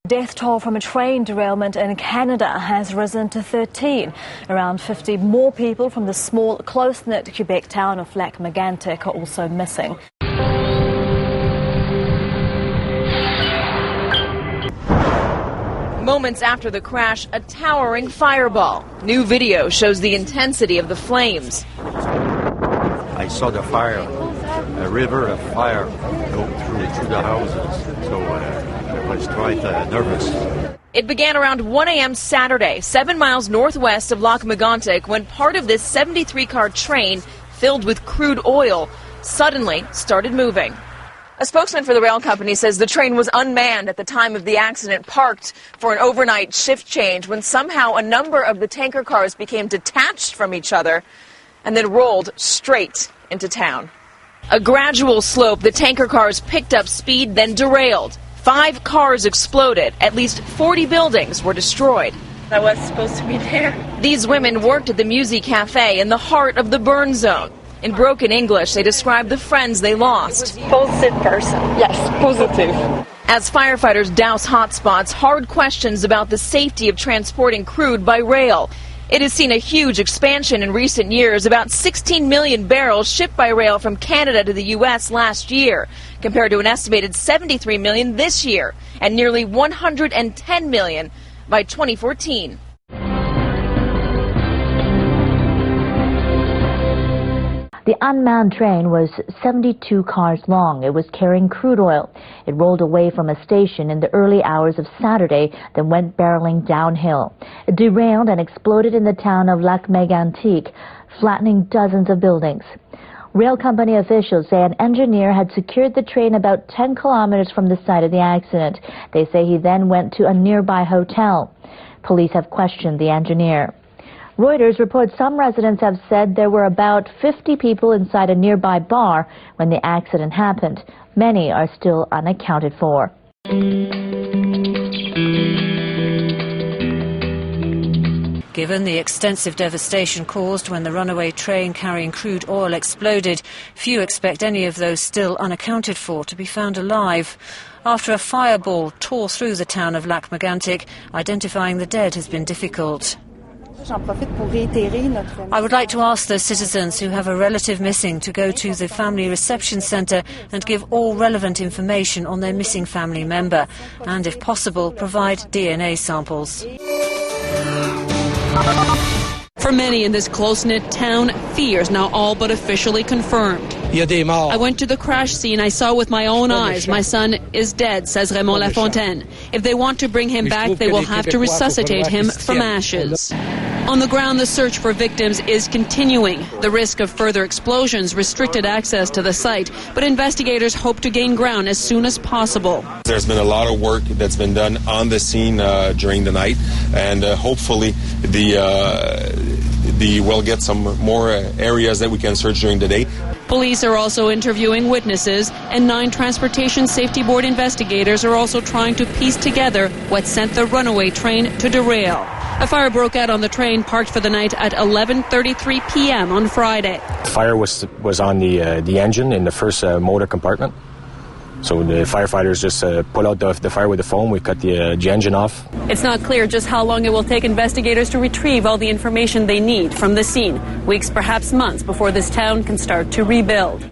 Death toll from a train derailment in Canada has risen to 13. Around 50 more people from the small, close-knit Quebec town of Lac-Mégantic are also missing. Moments after the crash, a towering fireball. New video shows the intensity of the flames. I saw the fire, a river of fire go through the houses, so I was quite nervous. It began around 1 a.m. Saturday, 7 miles northwest of Lac-Mégantic, when part of this 73-car train filled with crude oil suddenly started moving. A spokesman for the rail company says the train was unmanned at the time of the accident, parked for an overnight shift change, when somehow a number of the tanker cars became detached from each other and then rolled straight into town. A gradual slope, the tanker cars picked up speed, then derailed. 5 cars exploded. At least 40 buildings were destroyed. I was supposed to be there. These women worked at the Music Cafe in the heart of the burn zone. In broken English, they described the friends they lost. Positive person. Yes, positive. As firefighters douse hotspots, hard questions about the safety of transporting crude by rail. It has seen a huge expansion in recent years, about 16 million barrels shipped by rail from Canada to the U.S. last year, compared to an estimated 73 million this year, and nearly 110 million by 2014. The unmanned train was 72 cars long. It was carrying crude oil. It rolled away from a station in the early hours of Saturday, then went barreling downhill. It derailed and exploded in the town of Lac-Mégantic, flattening dozens of buildings. Rail company officials say an engineer had secured the train about 10 kilometers from the site of the accident. They say he then went to a nearby hotel. Police have questioned the engineer. Reuters reports some residents have said there were about 50 people inside a nearby bar when the accident happened. Many are still unaccounted for. Given the extensive devastation caused when the runaway train carrying crude oil exploded, few expect any of those still unaccounted for to be found alive. After a fireball tore through the town of Lac-Mégantic, identifying the dead has been difficult. I would like to ask those citizens who have a relative missing to go to the family reception centre and give all relevant information on their missing family member and, if possible, provide DNA samples. For many in this close-knit town, fear is now all but officially confirmed. I went to the crash scene. I saw with my own eyes. My son is dead, says Raymond Lafontaine. If they want to bring him back, they will have to resuscitate him from ashes. On the ground, the search for victims is continuing. The risk of further explosions restricted access to the site, but investigators hope to gain ground as soon as possible. There's been a lot of work that's been done on the scene during the night, and hopefully we'll get some more areas that we can search during the day. Police are also interviewing witnesses, and 9 Transportation Safety Board investigators are also trying to piece together what sent the runaway train to derail. A fire broke out on the train parked for the night at 11:33 p.m. on Friday. The fire was on the engine in the first motor compartment. So the firefighters just put out the fire with the foam. We cut the engine off. It's not clear just how long it will take investigators to retrieve all the information they need from the scene. Weeks, perhaps months, before this town can start to rebuild.